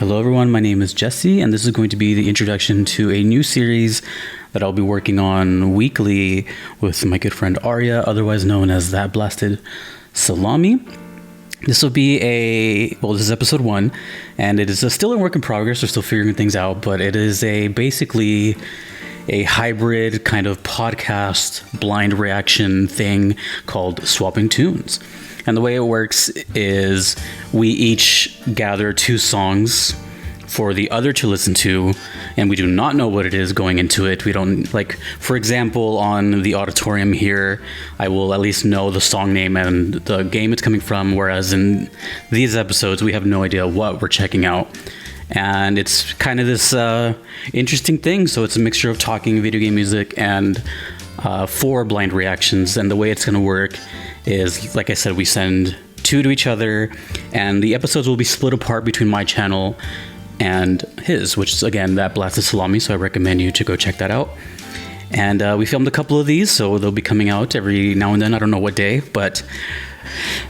Hello everyone, my name is Jesse, and this is going to be the introduction to a new series that I'll be working on weekly with my good friend Arya, otherwise known as That Blasted Salami. This will be this is episode 1, and it is still a work in progress. We're still figuring things out, but it is basically a hybrid kind of podcast blind reaction thing called Swapping Tunes. And the way it works is we each gather 2 songs for the other to listen to, and we do not know what it is going into it. We don't, for example, on the Auditorium here, I will at least know the song name and the game it's coming from, whereas in these episodes, we have no idea what we're checking out. And it's kind of this interesting thing. So it's a mixture of talking, video game music, and 4 blind reactions. And the way it's going to work is, like I said, we send 2 to each other, and the episodes will be split apart between my channel and his, which is, again, That Blasted Salami, so I recommend you to go check that out. And we filmed a couple of these, so they'll be coming out every now and then. I don't know what day, but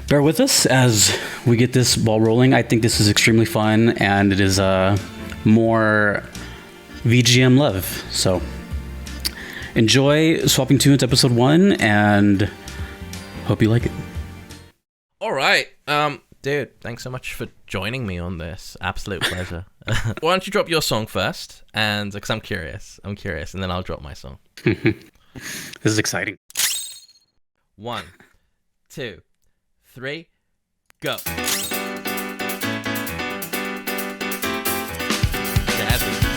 bear with us as we get this ball rolling. I think this is extremely fun, and it is more VGM love. So enjoy Swapping Tunes episode 1, and hope you like it. All right. Dude, thanks so much for joining me on this. Absolute pleasure. Why don't you drop your song first? And because I'm curious, and then I'll drop my song. This is exciting. 1, 2, 3, go. Jazzy.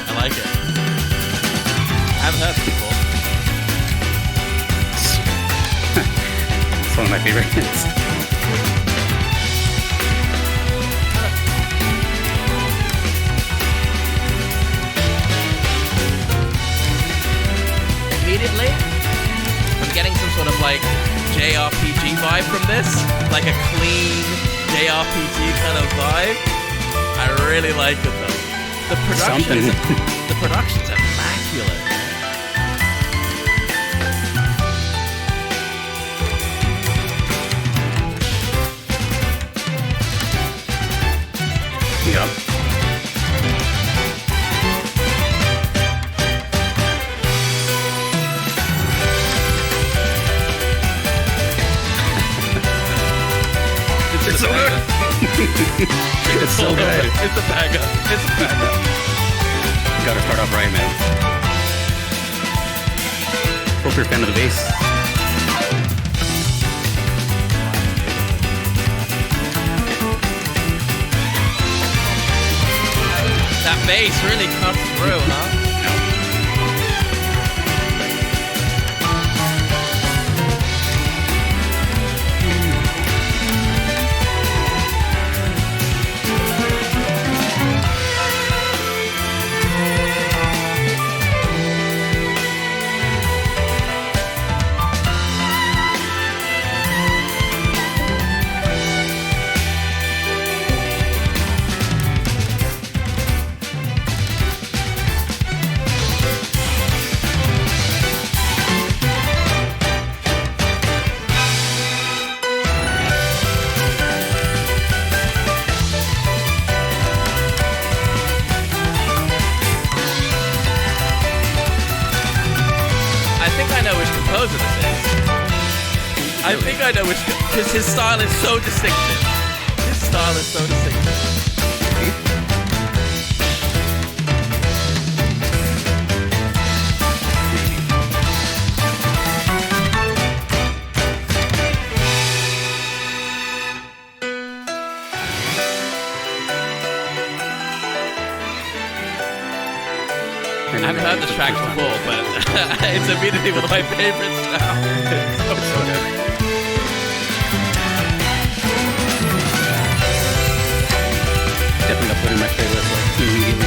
I like it. I haven't heard it before. It's one of my favorite hits. Immediately, I'm getting some sort of JRPG vibe from this, like a clean JRPG kind of vibe. I really like it though. The production's immaculate. Yeah. It's so good. It's so good. It's a banger. Gotta start off right, man. Hope you're a fan of the bass. That bass really comes through, huh? I think I know which, because his style is so distinctive. I haven't heard this track before, but it's immediately one of my favorites now. It's so good. Definitely gonna put in my playlist immediately.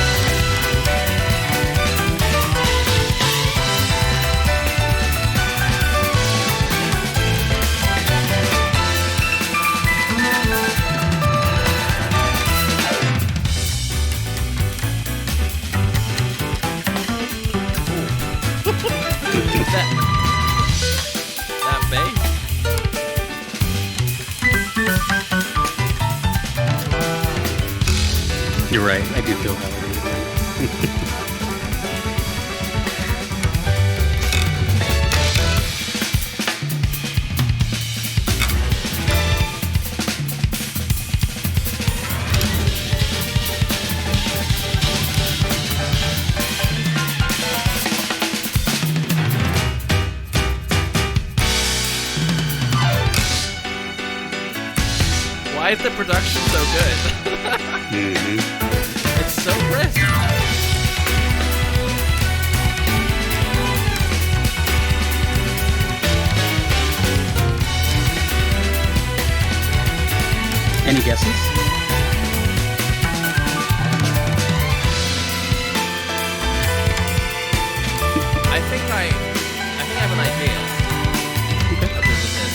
that bass. You're right. I do feel validated. Why is the production so good? It's so crisp. Any guesses? I think I have an idea. Of this is.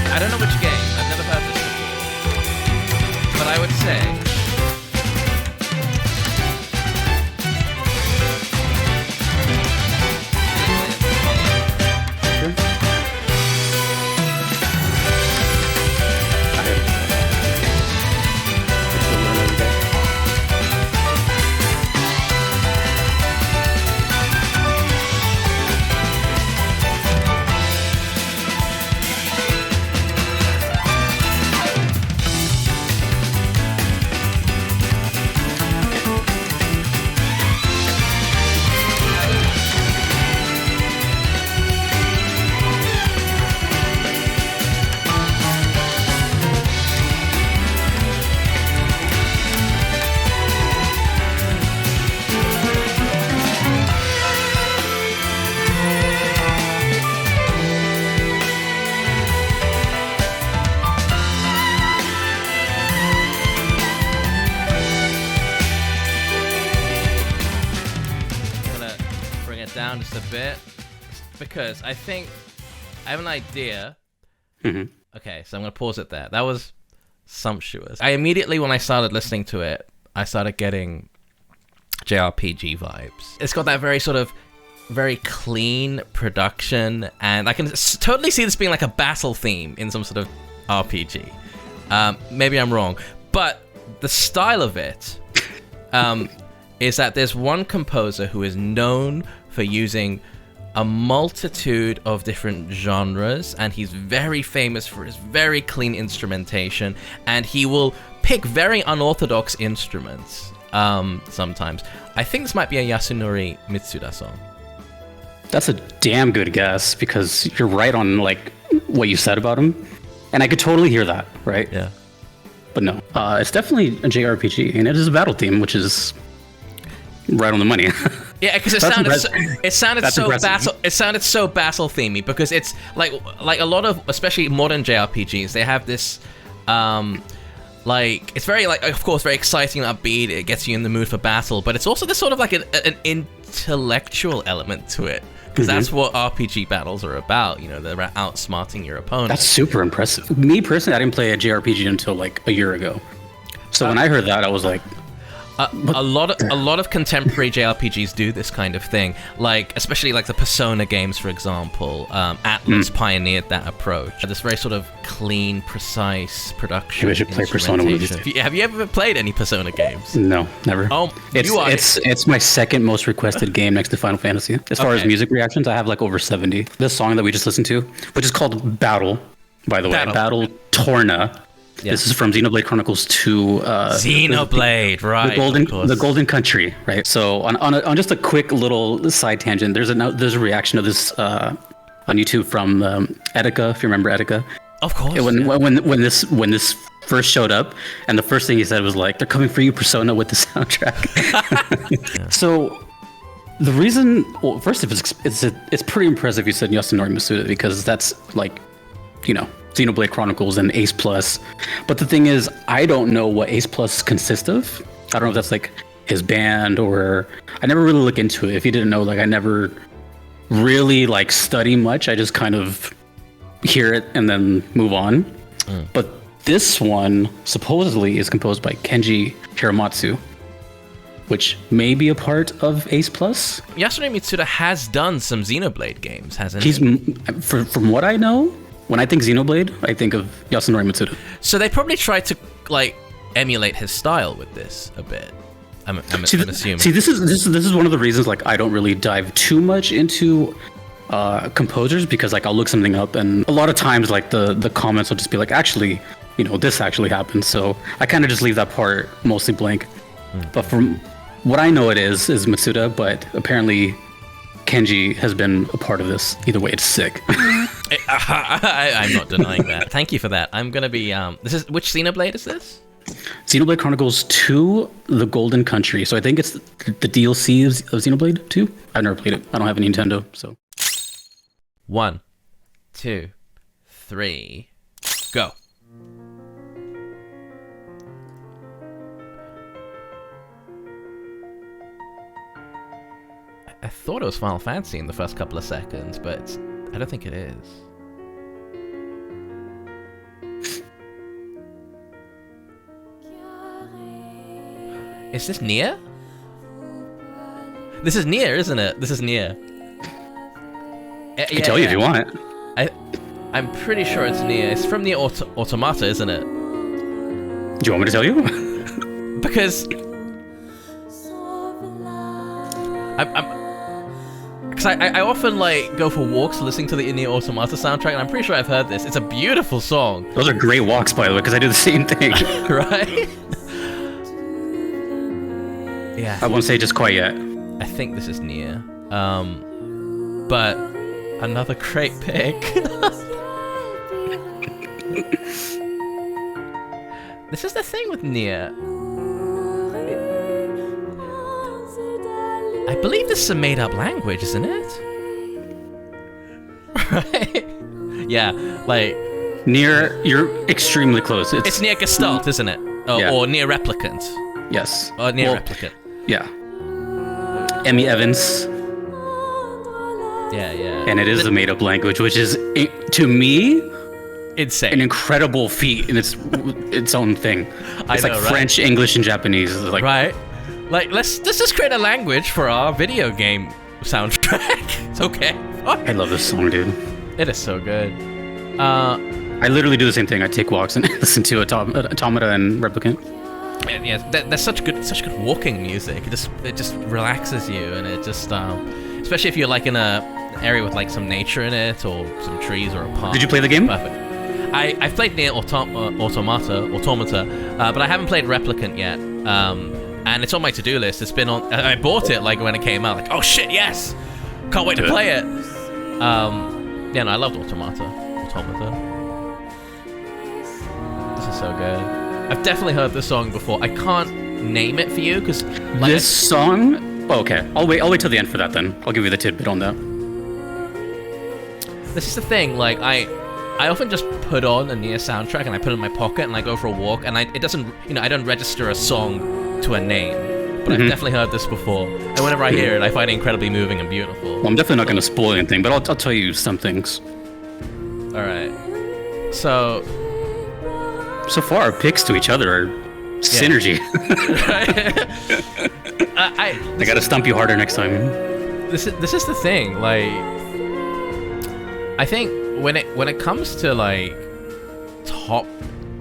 And I don't know which game. I've never heard this before. But I would say down just a bit because I think I have an idea. Okay, so I'm gonna pause it there. That was sumptuous. I immediately, when I started listening to it, I started getting JRPG vibes. It's got that very sort of very clean production, and I can totally see this being like a battle theme in some sort of RPG. Maybe I'm wrong, but the style of it is that there's one composer who is known for using a multitude of different genres, and he's very famous for his very clean instrumentation, and he will pick very unorthodox instruments sometimes. I think this might be a Yasunori Mitsuda song. That's a damn good guess, because you're right on like what you said about him, and I could totally hear that, right? Yeah. But no, it's definitely a JRPG, and it is a battle theme, which is right on the money. Yeah, because it sounded so battle themey, because it's like a lot of, especially modern JRPGs, they have this like, it's very, like, of course, very exciting and upbeat. It gets you in the mood for battle, but it's also this sort of like an intellectual element to it, because that's what RPG battles are about. You know, they're outsmarting your opponent. That's super impressive. Me personally, I didn't play a JRPG until like a year ago. So when I heard that, I was like, a lot of contemporary JRPGs do this kind of thing, like especially like the Persona games, for example. Atlas pioneered that approach. This very sort of clean, precise production. Maybe I should play Persona one of these days. Have you ever played any Persona games? No, never. Oh, it's my second most requested game next to Final Fantasy. As far as music reactions, I have like over 70. This song that we just listened to, which is called Battle, by the way, Battle Torna. Yeah. This is from Xenoblade Chronicles 2. Xenoblade, right? The Golden Country, right? So on just a quick little side tangent, there's a reaction of this on YouTube from Etika, if you remember Etika. Of course. When this first showed up, and the first thing he said was like, "They're coming for you, Persona," with the soundtrack. Yeah. So the reason, well, first, if it's pretty impressive you said Yasunori Mitsuda, because that's like, you know, Xenoblade Chronicles and Ace Plus. But the thing is, I don't know what Ace Plus consists of. I don't know if that's like his band, or I never really look into it. If you didn't know, like, I never really like study much. I just kind of hear it and then move on. But this one supposedly is composed by Kenji Hiramatsu, which may be a part of Ace Plus. Yasunori Mitsuda has done some Xenoblade games, hasn't he? From what I know, when I think Xenoblade, I think of Yasunori Mitsuda. So they probably tried to, like, emulate his style with this a bit. I'm assuming. See, this is one of the reasons like I don't really dive too much into composers, because like I'll look something up and a lot of times like the comments will just be like, actually, this actually happened. So I kind of just leave that part mostly blank. But from what I know, it is Matsuda, but apparently Kenji has been a part of this. Either way, it's sick. I'm not denying that. Thank you for that. I'm gonna be which Xenoblade is this? Xenoblade Chronicles 2, The Golden Country. So I think it's the DLC of Xenoblade 2. I've never played it. I don't have a Nintendo, so. 1, 2, 3, go. I thought it was Final Fantasy in the first couple of seconds, but I don't think it is. Is this NieR? This is NieR, isn't it? This is NieR. I can tell you if you want it. I'm pretty sure it's NieR. It's from NieR Automata, isn't it? Do you want me to tell you? Because I often like go for walks listening to the NieR Automata soundtrack, and I'm pretty sure I've heard this. It's a beautiful song. Those are great walks, by the way, because I do the same thing. Right? Yeah. I won't say just quite yet. I think this is NieR. But another great pick. This is the thing with NieR. I believe this is a made-up language, isn't it? Right? Yeah, like... NieR, you're extremely close. It's NieR Gestalt, isn't it? Yeah. Or NieR Replicant. Yes. Or NieR Replicant. Yeah. Emmy Evans. Yeah. And it is a made-up language, which is, to me, insane. An incredible feat in its own thing. It's know, like right? French, English, and Japanese. Like, right? Like, let's just create a language for our video game soundtrack. It's okay. I love this song, dude. It is so good. I literally do the same thing. I take walks and listen to Automata and Replicant. Man, yeah, that's such good walking music. It just relaxes you, and it just especially if you're like in a area with like some nature in it or some trees or a park. Did you play the game? Perfect. I've played NieR Automata, but I haven't played Replicant yet. And it's on my to-do list. It's been on. I bought it like when it came out. Like, oh shit, yes! Can't wait to play it. Yeah, no, I loved Automata. This is so good. I've definitely heard this song before. I can't name it for you because like, this song. Oh, okay, I'll wait till the end for that. Then I'll give you the tidbit on that. This is the thing. Like I often just put on a NieR soundtrack and I put it in my pocket and I go for a walk and it doesn't. I don't register a song to a name, but I've definitely heard this before. And whenever I hear it, I find it incredibly moving and beautiful. Well, I'm definitely not going to spoil anything, but I'll tell you some things. All right. So far, our picks to each other are synergy. I gotta stump you harder next time. This is the thing. Like, I think when it comes to like top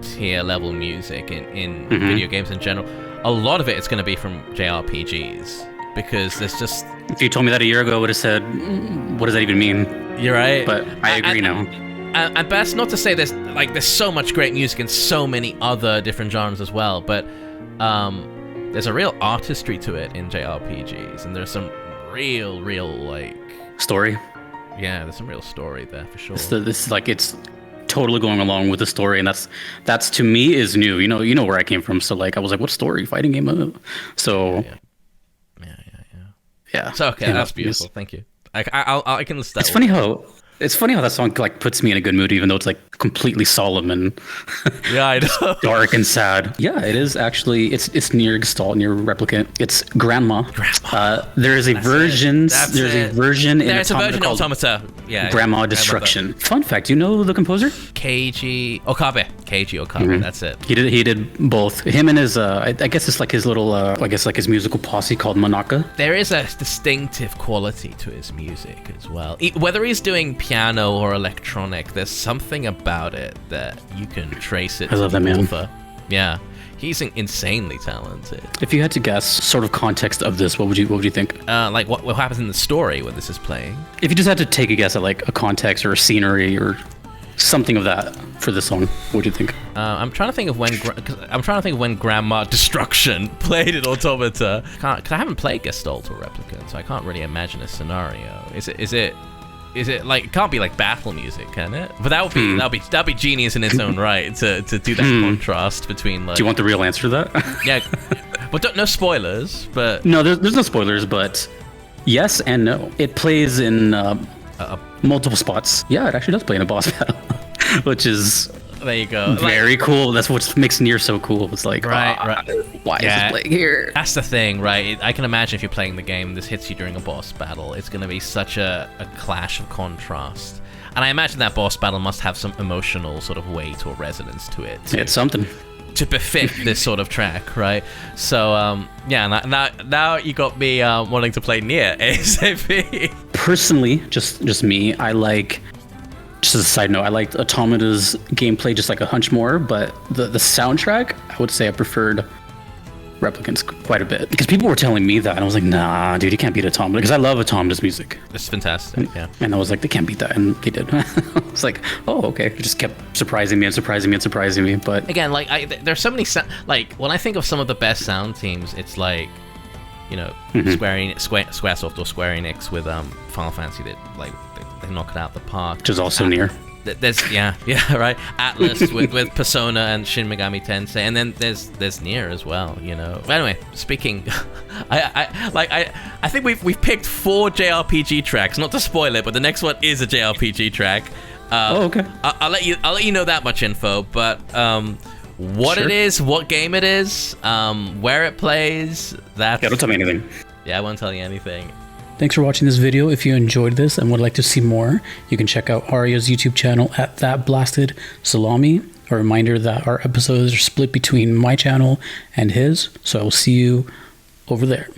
tier level music in video games in general, a lot of it is going to be from JRPGs because there's just. If you told me that a year ago, I would have said, "What does that even mean?" You're right. But I agree now. And that's not to say there's so much great music in so many other different genres as well, but there's a real artistry to it in JRPGs, and there's some real like story. Yeah, there's some real story there for sure. It's totally going along with the story, and that's to me is new. You know where I came from, so like I was like, what story? Fighting game? So yeah. So okay, that's beautiful. Thank you. I can list that. It's funny how that song like puts me in a good mood, even though it's like completely solemn and I know. dark and sad. Yeah, it is actually. It's NieR Gestalt, NieR Replicant. It's Grandma. There is a version. There's a version in Automata. Yeah. Grandma Destruction. Fun fact: you know the composer? Keiji Okabe. That's it. He did both. Him and his I guess it's like his little his musical posse called Monaka. There is a distinctive quality to his music as well. Whether he's doing piano or electronic, there's something about it that you can trace it. I love that man. Yeah, He's insanely talented. If you had to guess sort of context of this, what would you think? Like what happens in the story when this is playing? If you just had to take a guess at like a context or a scenery or something of that for this song, what would you think? I'm trying to think of when Grandma Destruction played in Automata. Because I haven't played Gestalt or Replicant, so I can't really imagine a scenario. Is it like, it can't be like battle music, can it? But that'd be genius in its own right to do that contrast between like. Do you want the real answer to that? Yeah, but no spoilers. But no, there's no spoilers. But yes and no. It plays in multiple spots. Yeah, it actually does play in a boss battle, which is. There you go. Very cool. That's what makes NieR so cool. It's like, right. Why is this playing here? That's the thing, right? I can imagine if you're playing the game, this hits you during a boss battle. It's going to be such a clash of contrast. And I imagine that boss battle must have some emotional sort of weight or resonance to it. It's something. To befit this sort of track, right? So, now you got me wanting to play NieR ASAP. Personally, just me, I like... Just as a side note, I liked Automata's gameplay just like a hunch more, but the soundtrack, I would say I preferred Replicant's quite a bit. Because people were telling me that, and I was like, nah, dude, you can't beat Automata. Because I love Automata's music. It's fantastic, yeah. And I was like, they can't beat that, and they did. It's like, oh, okay. It just kept surprising me. But again, like, there's so many, like, when I think of some of the best sound teams, it's like, you know, Squaresoft or Square Enix with Final Fantasy that, like, they knock it out the park. Which is also NieR. There's right. Atlas with Persona and Shin Megami Tensei, and then there's NieR as well. You know. But anyway, speaking, I think we've picked 4 JRPG tracks. Not to spoil it, but the next one is a JRPG track. Okay. I'll let you know that much info, but what it is, what game it is, where it plays. Don't tell me anything. Yeah, I won't tell you anything. Thanks for watching this video. If you enjoyed this and would like to see more, you can check out Arya's YouTube channel at That Blasted Salami. A reminder that our episodes are split between my channel and his, so I will see you over there.